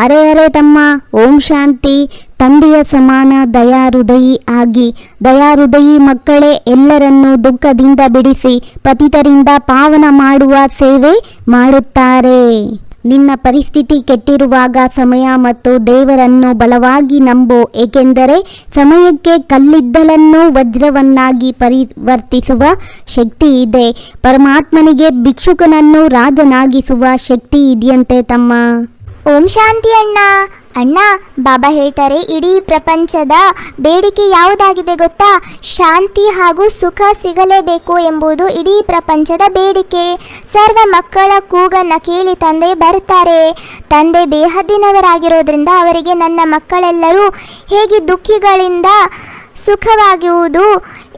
ಅರೆ ಅರೆ ತಮ್ಮ, ಓಂ ಶಾಂತಿ. ತಂದೆಯ ಸಮಾನ ದಯಾಹೃದಯಿ ಆಗಿ, ದಯಾಹೃದಯಿ ಮಕ್ಕಳೇ ಎಲ್ಲರನ್ನೂ ದುಃಖದಿಂದ ಬಿಡಿಸಿ ಪತಿತರಿಂದ ಪಾವನ ಮಾಡುವ ಸೇವೆ ಮಾಡುತ್ತಾರೆ. ನಿನ್ನ ಪರಿಸ್ಥಿತಿ ಕೆಟ್ಟಿರುವಾಗ ಸಮಯ ಮತ್ತು ದೇವರನ್ನು ಬಲವಾಗಿ ನಂಬು, ಏಕೆಂದರೆ ಸಮಯಕ್ಕೆ ಕಲ್ಲಿದ್ದಲನ್ನು ವಜ್ರವನ್ನಾಗಿ ಪರಿವರ್ತಿಸುವ ಶಕ್ತಿ ಇದೆ. ಪರಮಾತ್ಮನಿಗೆ ಭಿಕ್ಷುಕನನ್ನು ರಾಜನಾಗಿಸುವ ಶಕ್ತಿ ಇದೆಯಂತೆ ತಮ್ಮ. ಓಂ ಶಾಂತಿ ಅಣ್ಣ. ಅಣ್ಣ, ಬಾಬಾ ಹೇಳ್ತಾರೆ, ಇಡೀ ಪ್ರಪಂಚದ ಬೇಡಿಕೆ ಯಾವುದಾಗಿದೆ ಗೊತ್ತಾ? ಶಾಂತಿ ಹಾಗೂ ಸುಖ ಸಿಗಲೇಬೇಕು ಎಂಬುದು ಇಡೀ ಪ್ರಪಂಚದ ಬೇಡಿಕೆ. ಸರ್ವ ಮಕ್ಕಳ ಕೂಗನ್ನು ಕೇಳಿ ತಂದೆ ಬರ್ತಾರೆ. ತಂದೆ ಬೇಹದ್ದಿನವರಾಗಿರೋದ್ರಿಂದ ಅವರಿಗೆ ನನ್ನ ಮಕ್ಕಳೆಲ್ಲರೂ ಹೇಗೆ ದುಃಖಿಗಳಿಂದ ಸುಖವಾಗುವುದು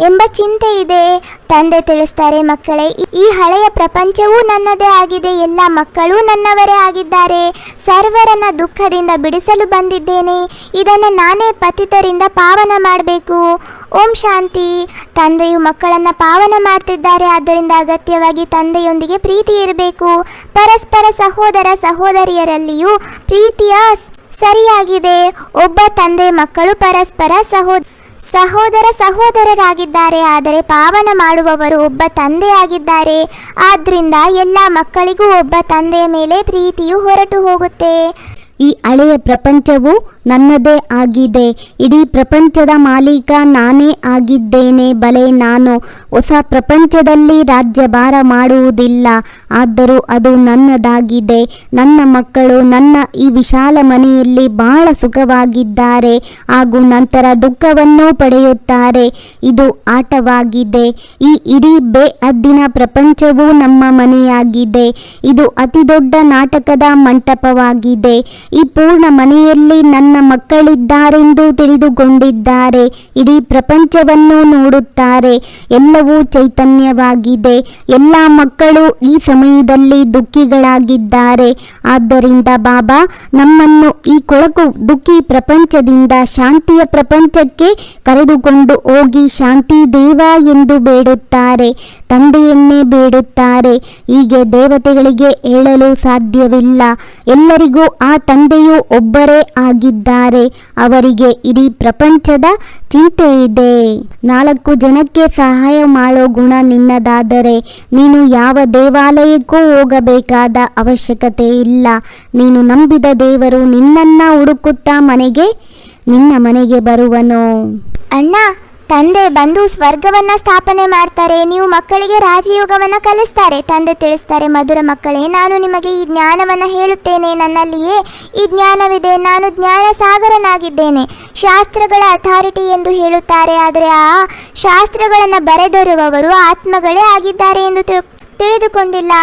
ಎಂಬ ಚಿಂತೆ ಇದೆ. ತಂದೆ ತಿಳಿಸ್ತಾರೆ, ಮಕ್ಕಳೇ, ಈ ಹಳೆಯ ಪ್ರಪಂಚವೂ ನನ್ನದೇ ಆಗಿದೆ, ಎಲ್ಲ ಮಕ್ಕಳು ನನ್ನವರೇ ಆಗಿದ್ದಾರೆ. ಸರ್ವರನ್ನ ದುಃಖದಿಂದ ಬಿಡಿಸಲು ಬಂದಿದ್ದೇನೆ. ಇದನ್ನು ನಾನೇ ಪತಿತರಿಂದ ಪಾವನ ಮಾಡಬೇಕು. ಓಂ ಶಾಂತಿ. ತಂದೆಯು ಮಕ್ಕಳನ್ನು ಪಾವನ ಮಾಡ್ತಿದ್ದಾರೆ. ಆದ್ದರಿಂದ ಅಗತ್ಯವಾಗಿ ತಂದೆಯೊಂದಿಗೆ ಪ್ರೀತಿ ಇರಬೇಕು. ಪರಸ್ಪರ ಸಹೋದರ ಸಹೋದರಿಯರಲ್ಲಿಯೂ ಪ್ರೀತಿಯ ಸರಿಯಾಗಿದೆ. ಒಬ್ಬ ತಂದೆ ಮಕ್ಕಳು ಪರಸ್ಪರ ಸಹೋದರ ಸಹೋದರರಾಗಿದ್ದಾರೆ, ಆದರೆ ಪಾವನ ಮಾಡುವವರು ಒಬ್ಬ ತಂದೆಯಾಗಿದ್ದಾರೆ. ಆದ್ದರಿಂದ ಎಲ್ಲ ಮಕ್ಕಳಿಗೂ ಒಬ್ಬ ತಂದೆಯ ಮೇಲೆ ಪ್ರೀತಿಯು ಹೊರಟು ಹೋಗುತ್ತೆ. ಈ ಹಳೆಯ ಪ್ರಪಂಚವು ನನ್ನದೇ ಆಗಿದೆ. ಇಡೀ ಪ್ರಪಂಚದ ಮಾಲೀಕ ನಾನೇ ಆಗಿದ್ದೇನೆ. ಬಲೆ, ನಾನು ಹೊಸ ಪ್ರಪಂಚದಲ್ಲಿ ರಾಜ್ಯಭಾರ ಮಾಡುವುದಿಲ್ಲ, ಆದರೂ ಅದು ನನ್ನದಾಗಿದೆ. ನನ್ನ ಮಕ್ಕಳು ನನ್ನ ಈ ವಿಶಾಲ ಮನೆಯಲ್ಲಿ ಬಹಳ ಸುಖವಾಗಿದ್ದಾರೆ ಹಾಗೂ ನಂತರ ದುಃಖವನ್ನು ಪಡೆಯುತ್ತಾರೆ. ಇದು ಆಟವಾಗಿದೆ. ಈ ಇಡೀ ಬೇಹದ್ದಿನ ಪ್ರಪಂಚವು ನಮ್ಮ ಮನೆಯಾಗಿದೆ. ಇದು ಅತಿ ದೊಡ್ಡ ನಾಟಕದ ಮಂಟಪವಾಗಿದೆ. ಈ ಪೂರ್ಣ ಮನೆಯಲ್ಲಿ ನನ್ನ ಮಕ್ಕಳಿದ್ದಾರೆಂದು ತಿಳಿದುಕೊಂಡಿದ್ದಾರೆ. ಇಡೀ ಪ್ರಪಂಚವನ್ನು ನೋಡುತ್ತಾರೆ. ಎಲ್ಲವೂ ಚೈತನ್ಯವಾಗಿದೆ. ಎಲ್ಲ ಮಕ್ಕಳು ಈ ಸಮಯದಲ್ಲಿ ದುಃಖಿಗಳಾಗಿದ್ದಾರೆ. ಆದ್ದರಿಂದ ಬಾಬಾ ನಮ್ಮನ್ನು ಈ ಕೊಳಕು ದುಃಖಿ ಪ್ರಪಂಚದಿಂದ ಶಾಂತಿಯ ಪ್ರಪಂಚಕ್ಕೆ ಕರೆದುಕೊಂಡು ಹೋಗಿ ಶಾಂತಿ ದೇವ ಎಂದು ಬೇಡುತ್ತಾರೆ. ತಂದೆಯನ್ನೇ ಬೇಡುತ್ತಾರೆ. ಹೀಗೆ ದೇವತೆಗಳಿಗೆ ಹೇಳಲು ಸಾಧ್ಯವಿಲ್ಲ. ಎಲ್ಲರಿಗೂ ಆ ತಂದೆಯು ಒಬ್ಬರೇ ಆಗಿದ್ದಾರೆ. ಅವರಿಗೆ ಇಡೀ ಪ್ರಪಂಚದ ಚಿಂತೆ ಇದೆ. 4 ಜನಕ್ಕೆ ಸಹಾಯ ಮಾಡೋ ಗುಣ ನಿನ್ನದಾದರೆ ನೀನು ಯಾವ ದೇವಾಲಯಕ್ಕೂ ಹೋಗಬೇಕಾದ ಅವಶ್ಯಕತೆ ಇಲ್ಲ. ನೀನು ನಂಬಿದ ದೇವರು ನಿನ್ನನ್ನ ಹುಡುಕುತ್ತಾ ನಿನ್ನ ಮನೆಗೆ ಬರುವನು. ಅಣ್ಣ, ತಂದೆ ಬಂದು ಸ್ವರ್ಗವನ್ನ ಸ್ಥಾಪನೆ ಮಾಡ್ತಾರೆ. ನೀವು ಮಕ್ಕಳಿಗೆ ರಾಜಯೋಗವನ್ನ ಕಲಿಸ್ತಾರೆ. ತಂದೆ ತಿಳಿಸ್ತಾರೆ, ಮಧುರ ಮಕ್ಕಳೇ, ನಾನು ನಿಮಗೆ ಈ ಜ್ಞಾನವನ್ನ ಹೇಳುತ್ತೇನೆ. ನನ್ನಲ್ಲಿಯೇ ಈ ಜ್ಞಾನವಿದೆ. ನಾನು ಜ್ಞಾನ ಸಾಗರನಾಗಿದ್ದೇನೆ. ಶಾಸ್ತ್ರಗಳ ಅಥಾರಿಟಿ ಎಂದು ಹೇಳುತ್ತಾರೆ, ಆದರೆ ಆ ಶಾಸ್ತ್ರಗಳನ್ನು ಬರೆದಿರುವವರು ಆತ್ಮಗಳೇ ಆಗಿದ್ದಾರೆ ಎಂದು ತಿಳಿದುಕೊಂಡಿಲ್ಲ.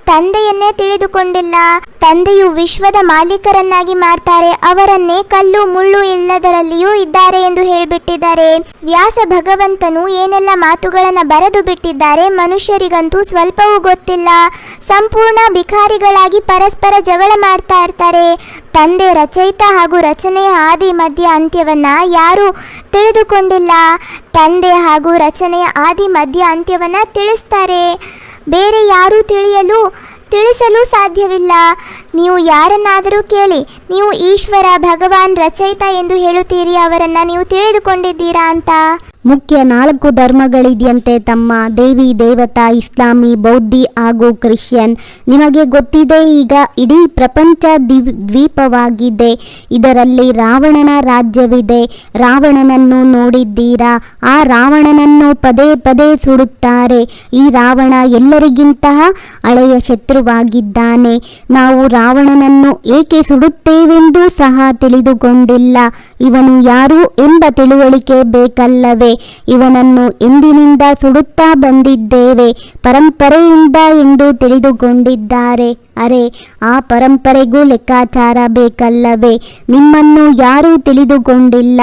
ತಂದೆಯನ್ನೇ ತಿಳಿದುಕೊಂಡಿಲ್ಲ. ತಂದೆಯು ವಿಶ್ವದ ಮಾಲೀಕರನ್ನಾಗಿ ಮಾಡ್ತಾರೆ. ಅವರನ್ನೇ ಕಲ್ಲು ಮುಳ್ಳು ಎಲ್ಲದರಲ್ಲಿಯೂ ಇದ್ದಾರೆ ಎಂದು ಹೇಳಿಬಿಟ್ಟಿದ್ದಾರೆ. ವ್ಯಾಸ ಭಗವಂತನು ಏನೆಲ್ಲ ಮಾತುಗಳನ್ನು ಬರೆದು ಬಿಟ್ಟಿದ್ದಾರೆ ಮನುಷ್ಯರಿಗಂತೂ ಸ್ವಲ್ಪವೂ ಗೊತ್ತಿಲ್ಲ. ಸಂಪೂರ್ಣ ಭಿಕಾರಿಗಳಾಗಿ ಪರಸ್ಪರ ಜಗಳ ಮಾಡ್ತಾ ಇರ್ತಾರೆ. ತಂದೆ ರಚಯಿತ ಹಾಗೂ ರಚನೆಯ ಆದಿ ಮಧ್ಯ ಅಂತ್ಯವನ್ನ ಯಾರೂ ತಿಳಿದುಕೊಂಡಿಲ್ಲ. ತಂದೆ ಹಾಗೂ ರಚನೆಯ ಆದಿ ಮಧ್ಯ ಅಂತ್ಯವನ್ನ ತಿಳಿಸ್ತಾರೆ. ಬೇರೆ ಯಾರೂ ತಿಳಿಸಲು ಸಾಧ್ಯವಿಲ್ಲ. ನೀವು ಯಾರನ್ನಾದರೂ ಕೇಳಿ, ನೀವು ಈಶ್ವರ ಭಗವಾನ್ ರಚಯಿತ ಎಂದು ಹೇಳುತ್ತೀರಿ, ಅವರನ್ನು ನೀವು ತಿಳಿದುಕೊಂಡಿದ್ದೀರಾ ಅಂತ. ಮುಖ್ಯ 4 ಧರ್ಮಗಳಿದೆಯಂತೆ ತಮ್ಮ. ದೇವಿ ದೇವತಾ, ಇಸ್ಲಾಮಿ, ಬೌದ್ಧಿ ಹಾಗೂ ಕ್ರಿಶ್ಚಿಯನ್. ನಿಮಗೆ ಗೊತ್ತಿದೆ, ಈಗ ಇಡೀ ಪ್ರಪಂಚ ದ್ವೀಪವಾಗಿದೆ. ಇದರಲ್ಲಿ ರಾವಣನ ರಾಜ್ಯವಿದೆ. ರಾವಣನನ್ನು ನೋಡಿದ್ದೀರಾ? ಆ ರಾವಣನನ್ನು ಪದೇ ಪದೇ ಸುಡುತ್ತಾರೆ. ಈ ರಾವಣ ಎಲ್ಲರಿಗಿಂತ ಹಳೆಯ ಶತ್ರುವಾಗಿದ್ದಾನೆ. ನಾವು ರಾವಣನನ್ನು ಏಕೆ ಸುಡುತ್ತೇವೆಂದು ಸಹ ತಿಳಿದುಕೊಂಡಿಲ್ಲ. ಇವನು ಯಾರು ಎಂಬ ತಿಳುವಳಿಕೆ ಬೇಕಲ್ಲವೇ? ಇವನನ್ನು ಎಂದಿನಿಂದ ಸುಡುತ್ತಾ ಬಂದಿದ್ದೇವೆ, ಪರಂಪರೆಯಿಂದ ಎಂದು ತಿಳಿದುಕೊಂಡಿದ್ದಾರೆ. ಅರೆ, ಆ ಪರಂಪರೆಗೂ ಲೆಕ್ಕಾಚಾರ ಬೇಕಲ್ಲವೇ? ನಿಮ್ಮನ್ನು ಯಾರೂ ತಿಳಿದುಕೊಂಡಿಲ್ಲ.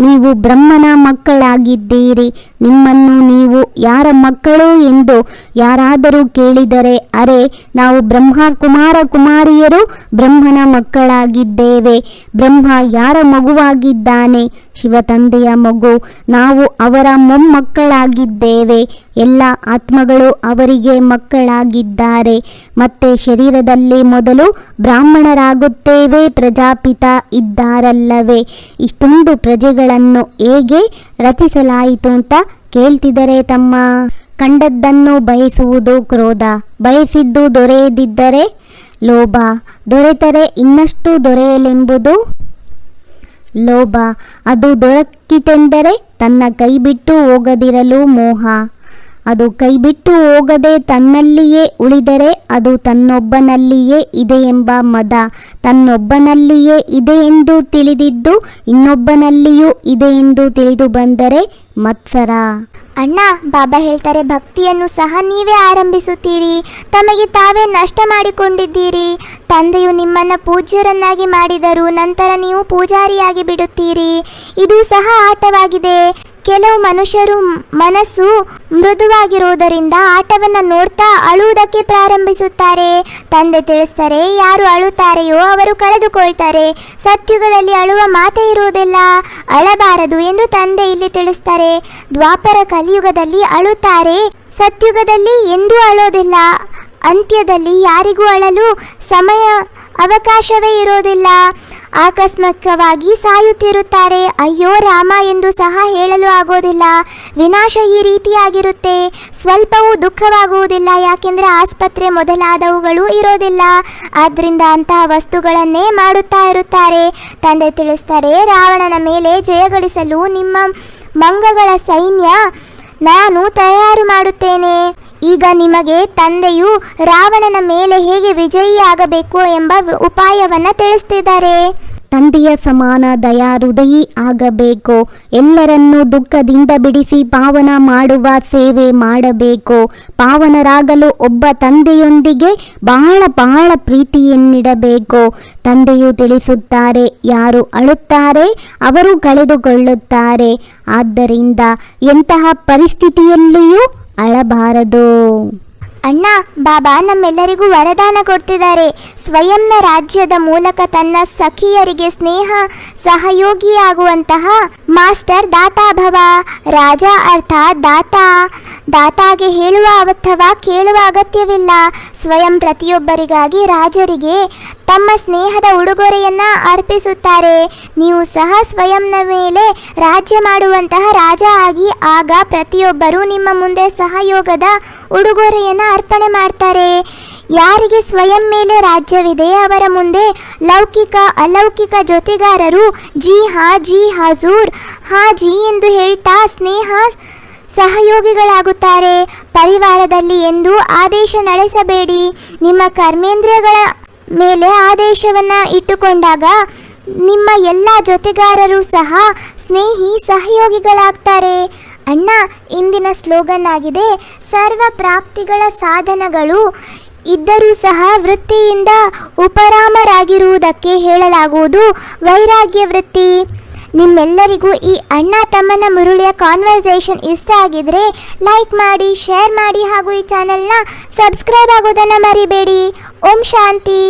ನೀವು ಬ್ರಹ್ಮನ ಮಕ್ಕಳಾಗಿದ್ದೀರಿ. ನಿಮ್ಮನ್ನು ನೀವು ಯಾರ ಮಕ್ಕಳು ಎಂದು ಯಾರಾದರೂ ಕೇಳಿದರೆ, ಅರೆ, ನಾವು ಬ್ರಹ್ಮ ಕುಮಾರ ಕುಮಾರಿಯರು ಬ್ರಹ್ಮನ ಮಕ್ಕಳಾಗಿದ್ದೇವೆ. ಬ್ರಹ್ಮ ಯಾರ ಮಗುವಾಗಿದ್ದಾನೆ? ಶಿವತಂದೆಯ ಮಗು, ನಾವು ಅವರ ಮೊಮ್ಮಕ್ಕಳಾಗಿದ್ದೇವೆ. ಎಲ್ಲ ಆತ್ಮಗಳು ಅವರಿಗೆ ಮಕ್ಕಳಾಗಿದ್ದಾರೆ. ಮತ್ತೆ ಶರೀರದಲ್ಲಿ ಮೊದಲು ಬ್ರಾಹ್ಮಣರಾಗುತ್ತೇವೆ. ಪ್ರಜಾಪಿತ ಇದ್ದಾರಲ್ಲವೇ? ಇಷ್ಟೊಂದು ಪ್ರಜೆಗಳನ್ನು ಹೇಗೆ ರಚಿಸಲಾಯಿತು ಅಂತ ಕೇಳ್ತಿದ್ದಾರೆ ತಮ್ಮ. ಕಂಡದ್ದನ್ನು ಬಯಸುವುದು ಕ್ರೋಧ, ಬಯಸಿದ್ದು ದೊರೆಯದಿದ್ದರೆ ಲೋಭ, ದೊರೆತರೆ ಇನ್ನಷ್ಟು ದೊರೆಯಲೆಂಬುದು ಲೋಭ, ಅದು ದೊರಕಿತೆಂದರೆ ತನ್ನ ಕೈಬಿಟ್ಟು ಹೋಗದಿರಲು ಮೋಹ, ಅದು ಕೈಬಿಟ್ಟು ಹೋಗದೆ ತನ್ನಲ್ಲಿಯೇ ಉಳಿದರೆ ಅದು ತನ್ನೊಬ್ಬನಲ್ಲಿಯೇ ಇದೆ ಎಂಬ ಮದ, ತನ್ನೊಬ್ಬನಲ್ಲಿಯೇ ಇದೆ ಎಂದು ತಿಳಿದಿದ್ದು ಇನ್ನೊಬ್ಬನಲ್ಲಿಯೂ ಇದೆ ಎಂದು ತಿಳಿದು ಬಂದರೆ ಮತ್ಸರ. ಅಣ್ಣ, ಬಾಬಾ ಹೇಳ್ತಾರೆ, ಭಕ್ತಿಯನ್ನು ಸಹ ನೀವೇ ಆರಂಭಿಸುತ್ತೀರಿ, ತಮಗೆ ತಾವೇ ನಷ್ಟ ಮಾಡಿಕೊಂಡಿದ್ದೀರಿ. ತಂದೆಯು ನಿಮ್ಮನ್ನು ಪೂಜ್ಯರನ್ನಾಗಿ ಮಾಡಿದರು, ನಂತರ ನೀವು ಪೂಜಾರಿಯಾಗಿ ಬಿಡುತ್ತೀರಿ. ಇದು ಸಹ ಆಟವಾಗಿದೆ. ಕೆಲವು ಮನುಷ್ಯರು ಮನಸ್ಸು ಮೃದುವಾಗಿರುವುದರಿಂದ ಆಟವನ್ನು ನೋಡ್ತಾ ಅಳುವುದಕ್ಕೆ ಪ್ರಾರಂಭಿಸುತ್ತಾರೆ. ತಂದೆ ತಿಳಿಸ್ತಾರೆ, ಯಾರು ಅಳುತ್ತಾರೆಯೋ ಅವರು ಕಳೆದುಕೊಳ್ತಾರೆ. ಸತ್ಯುಗದಲ್ಲಿ ಅಳುವ ಮಾತೇ ಇರುವುದಿಲ್ಲ, ಅಳಬಾರದು ಎಂದು ತಂದೆ ಇಲ್ಲಿ ತಿಳಿಸ್ತಾರೆ. ದ್ವಾಪರ ಕಲಿಯುಗದಲ್ಲಿ ಅಳುತ್ತಾರೆ, ಸತ್ಯುಗದಲ್ಲಿ ಎಂದೂ ಅಳೋದಿಲ್ಲ. ಅಂತ್ಯದಲ್ಲಿ ಯಾರಿಗೂ ಅಳಲು ಸಮಯ ಅವಕಾಶವೇ ಇರೋದಿಲ್ಲ. ಆಕಸ್ಮಿಕವಾಗಿ ಸಾಯುತ್ತಿರುತ್ತಾರೆ. ಅಯ್ಯೋ ರಾಮ ಎಂದು ಸಹ ಹೇಳಲು ಆಗೋದಿಲ್ಲ. ವಿನಾಶ ಈ ರೀತಿಯಾಗಿರುತ್ತೆ. ಸ್ವಲ್ಪವೂ ದುಃಖವಾಗುವುದಿಲ್ಲ, ಯಾಕೆಂದರೆ ಆಸ್ಪತ್ರೆ ಮೊದಲಾದವುಗಳು ಇರೋದಿಲ್ಲ. ಆದ್ದರಿಂದ ಅಂತಹ ವಸ್ತುಗಳನ್ನೇ ಮಾಡುತ್ತಾ ಇರುತ್ತಾರೆ. ತಂದೆ ತಿಳಿಸ್ತಾರೆ, ರಾವಣನ ಮೇಲೆ ಜಯಗಳಿಸಲು ನಿಮ್ಮ ಮಂಗಗಳ ಸೈನ್ಯ ನಾನು ತಯಾರು ಮಾಡುತ್ತೇನೆ. ಈಗ ನಿಮಗೆ ತಂದೆಯು ರಾವಣನ ಮೇಲೆ ಹೇಗೆ ವಿಜಯಿಯಾಗಬೇಕು ಎಂಬ ಉಪಾಯವನ್ನು ತಿಳಿಸ್ತಿದ್ದಾರೆ. ತಂದೆಯ ಸಮಾನ ದಯಾ ಹೃದಯಿ ಆಗಬೇಕು. ಎಲ್ಲರನ್ನೂ ದುಃಖದಿಂದ ಬಿಡಿಸಿ ಪಾವನ ಮಾಡುವ ಸೇವೆ ಮಾಡಬೇಕು. ಪಾವನರಾಗಲು ಒಬ್ಬ ತಂದೆಯೊಂದಿಗೆ ಬಹಳ ಬಹಳ ಪ್ರೀತಿಯನ್ನಿಡಬೇಕು. ತಂದೆಯು ತಿಳಿಸುತ್ತಾರೆ, ಯಾರು ಅಳುತ್ತಾರೆ ಅವರು ಕಳೆದುಕೊಳ್ಳುತ್ತಾರೆ. ಆದ್ದರಿಂದ ಎಂತಹ ಪರಿಸ್ಥಿತಿಯಲ್ಲಿಯೂ ಅಳಬಾರದು. ಅಣ್ಣ, ಬಾಬಾ ನಮ್ಮೆಲ್ಲರಿಗೂ ವರದಾನ ಕೊಡ್ತಿದ್ದಾರೆ. ಸ್ವಯಂನ ರಾಜ್ಯದ ಮೂಲಕ ತನ್ನ ಸಖಿಯರಿಗೆ ಸ್ನೇಹ ಸಹಯೋಗಿಯಾಗುವಂತಹ ಮಾಸ್ಟರ್ ದಾತಾಭವ. ರಾಜ ಅರ್ಥಾತ್ ದಾತಾಗೆ ಹೇಳುವ ಅಥವಾ ಕೇಳುವ ಅಗತ್ಯವಿಲ್ಲ. ಸ್ವಯಂ ಪ್ರತಿಯೊಬ್ಬರಿಗಾಗಿ ರಾಜರಿಗೆ ತಮ್ಮ ಸ್ನೇಹದ ಉಡುಗೊರೆಯನ್ನು ಅರ್ಪಿಸುತ್ತಾರೆ. ನೀವು ಸಹ ಸ್ವಯಂನ ಮೇಲೆ ರಾಜ್ಯ ಮಾಡುವಂತಹ ರಾಜ ಆಗಿ, ಆಗ ಪ್ರತಿಯೊಬ್ಬರೂ ನಿಮ್ಮ ಮುಂದೆ ಸಹಯೋಗದ ಉಡುಗೊರೆಯನ್ನು ಅರ್ಪಣೆ ಮಾಡ್ತಾರೆ. ಯಾರಿಗೆ ಸ್ವಯಂ ಮೇಲೆ ರಾಜ್ಯವಿದೆ ಅವರ ಮುಂದೆ ಲೌಕಿಕ ಅಲೌಕಿಕ ಜೊತೆಗಾರರು ಜಿ ಹಾ, ಜಿ ಹಜೂರ್, ಹಾ ಜಿ ಎಂದು ಹೇಳ್ತಾ ಸ್ನೇಹ ಸಹಯೋಗಿಗಳಾಗುತ್ತಾರೆ. ಪರಿವಾರದಲ್ಲಿ ಎಂದು ಆದೇಶ ನಡೆಸಬೇಡಿ. ನಿಮ್ಮ ಕರ್ಮೇಂದ್ರಿಯಗಳ ಮೇಲೆ ಆದೇಶವನ್ನು ಇಟ್ಟುಕೊಂಡಾಗ ನಿಮ್ಮ ಎಲ್ಲ ಜೊತೆಗಾರರು ಸಹ ಸ್ನೇಹಿ ಸಹಯೋಗಿಗಳಾಗ್ತಾರೆ. ಅಣ್ಣ, ಇಂದಿನ ಸ್ಲೋಗನ್ ಆಗಿದೆ, ಸರ್ವ ಪ್ರಾಪ್ತಿಗಳ ಸಾಧನಗಳು ಇದ್ದರೂ ಸಹ ವೃತ್ತಿಯಿಂದ ಉಪರಾಮರಾಗಿರುವುದಕ್ಕೆ ಹೇಳಲಾಗುವುದು ವೈರಾಗ್ಯ ವೃತ್ತಿ. ನಿಮ್ಮೆಲ್ಲರಿಗೂ ಈ ಅಣ್ಣ ತಮ್ಮನ ಮುರುಳಿಯ ಕಾನ್ವರ್ಸೇಷನ್ ಇಷ್ಟ ಆಗಿದ್ರೆ ಲೈಕ್ ಮಾಡಿ, ಶೇರ್ ಮಾಡಿ ಹಾಗೂ ಈ ಚಾನೆಲ್ನ ಸಬ್ಸ್ಕ್ರೈಬ್ ಆಗೋದನ್ನು ಮರಿಬೇಡಿ. ಓಂ ಶಾಂತಿ.